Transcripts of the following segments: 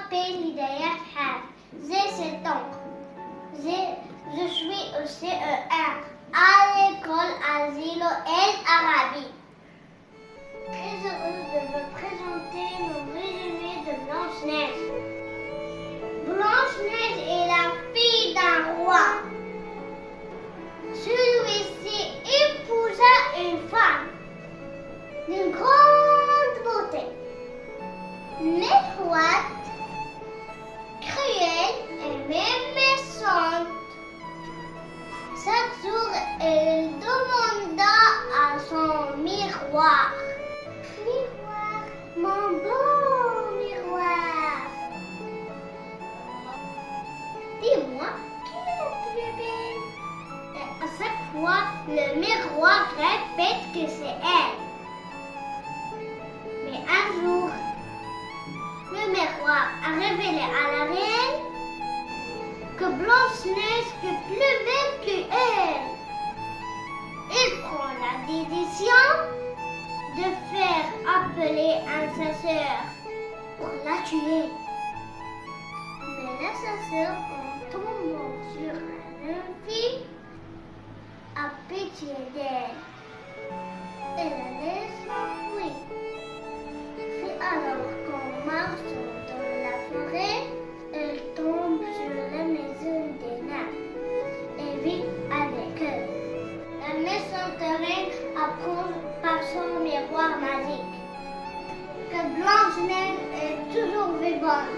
m'appelle Hidaya Hafhaf. J'ai 7 ans. Je suis au CE1 à l'école Asilo El Arabi. Très heureuse de vous présenter mon résumé de Blanche-Neige. Blanche-Neige est la fille d'un roi. Celui-ci épousa une femme d'une grande beauté, mais froide, cruelle et même méchante. Chaque jour, elle demanda à son miroir: Miroir, mon beau miroir, dis-moi qui est la plus belle. Et à chaque fois, le miroir répète que c'est elle. Mais un jour, le miroir a révélé à la reine que Blanche-Neige est plus belle qu'elle. Elle prend la décision de faire appeler un chasseur pour la tuer. Mais le chasseur, en tombant sur la jeune fille, a pitié d'elle et la laisse s'enfuir. C'est alors qu'en marchant dans la forêt, elle tombe sur la maison des nains et vit avec eux. La méchante reine apprend par son miroir magique que Blanche-Neige est toujours vivante.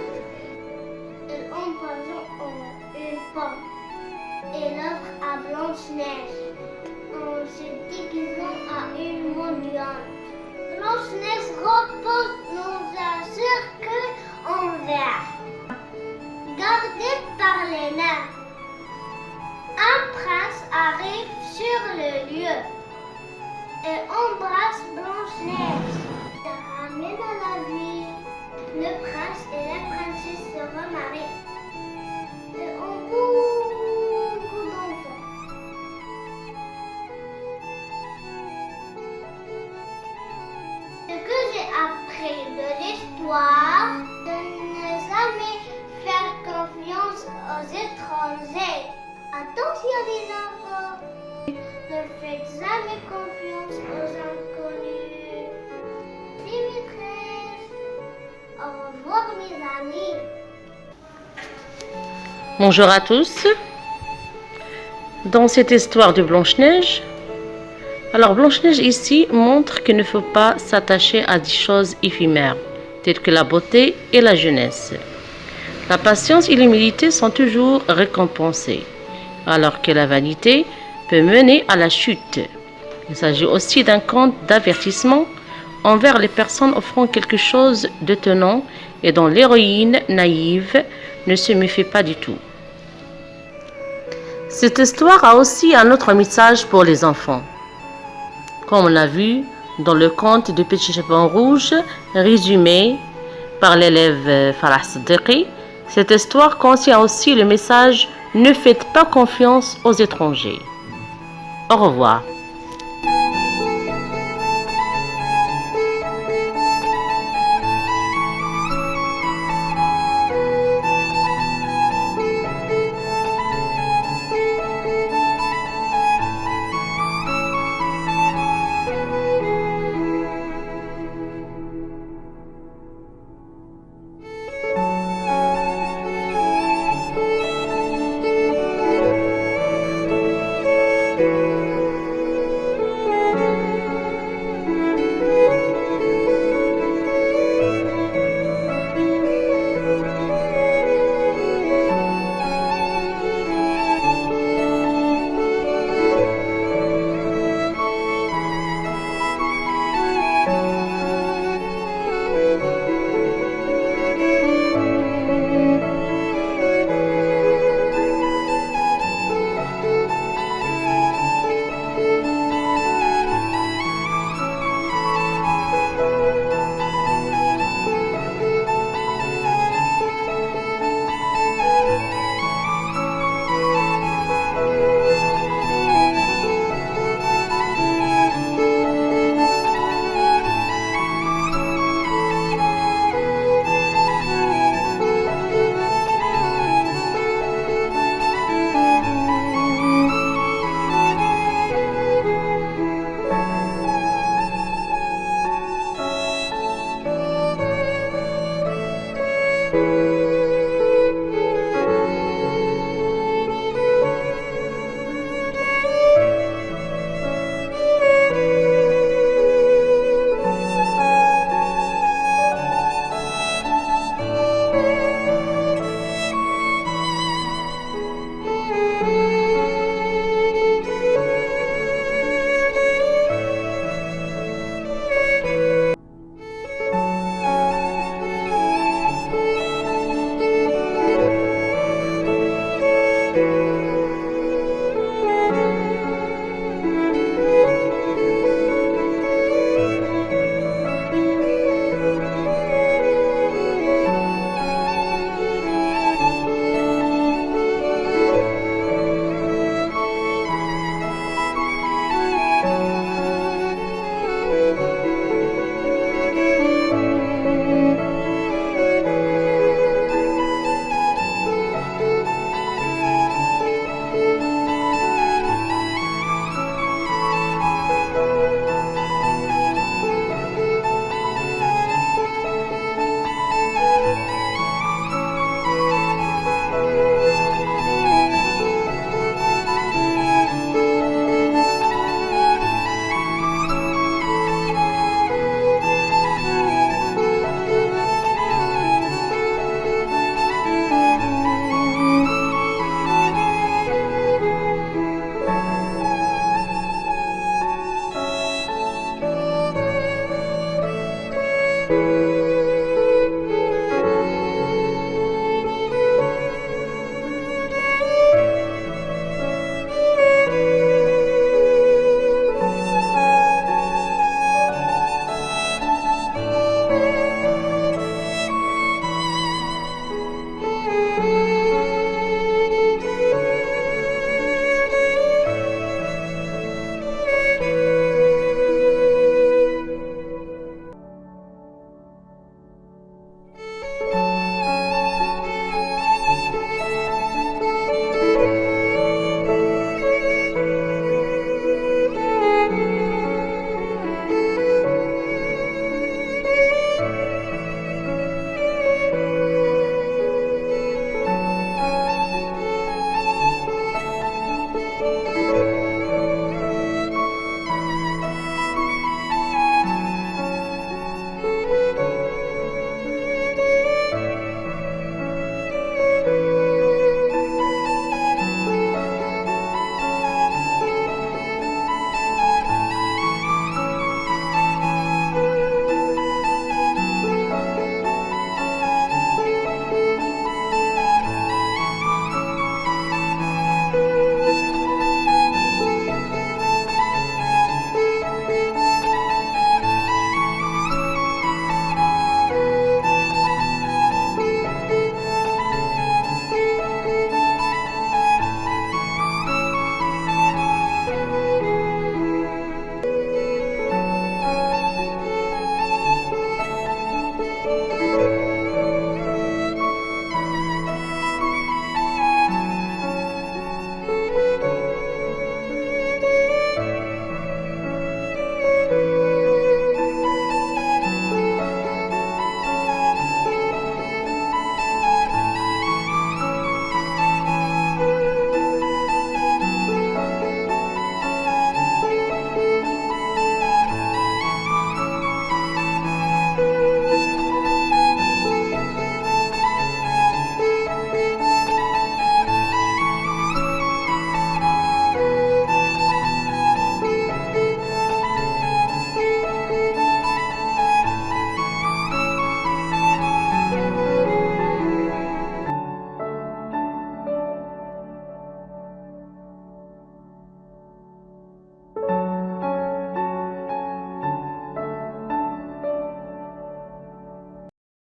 Elle empoisonne une pomme et l'offre à Blanche-Neige en se déguisant à une mendiante. Blanche-Neige repose dans un cercueil en verre, gardé par les nains. Un prince arrive sur le lieu et embrasse Blanche-Neige. Il la ramène à la vie. Le prince et la princesse se remarient et ont beaucoup d'enfants. Ce que j'ai appris de l'histoire, de ne jamais faire confiance aux étrangers. Attention les enfants, ne faites jamais confiance aux inconnus. C'est maîtresse. Au revoir mes amis. Bonjour à tous. Dans cette histoire de Blanche-Neige, alors Blanche-Neige ici montre qu'il ne faut pas s'attacher à des choses éphémères, telles que la beauté et la jeunesse. La patience et l'humilité sont toujours récompensées, alors que la vanité peut mener à la chute. Il s'agit aussi d'un conte d'avertissement envers les personnes offrant quelque chose de tenant et dont l'héroïne naïve ne se méfie pas du tout. Cette histoire a aussi un autre message pour les enfants. Comme on l'a vu dans le conte de Petit Chaperon Rouge, résumé par l'élève Farah Siddiqui, cette histoire contient aussi le message « Ne faites pas confiance aux étrangers ». Au revoir.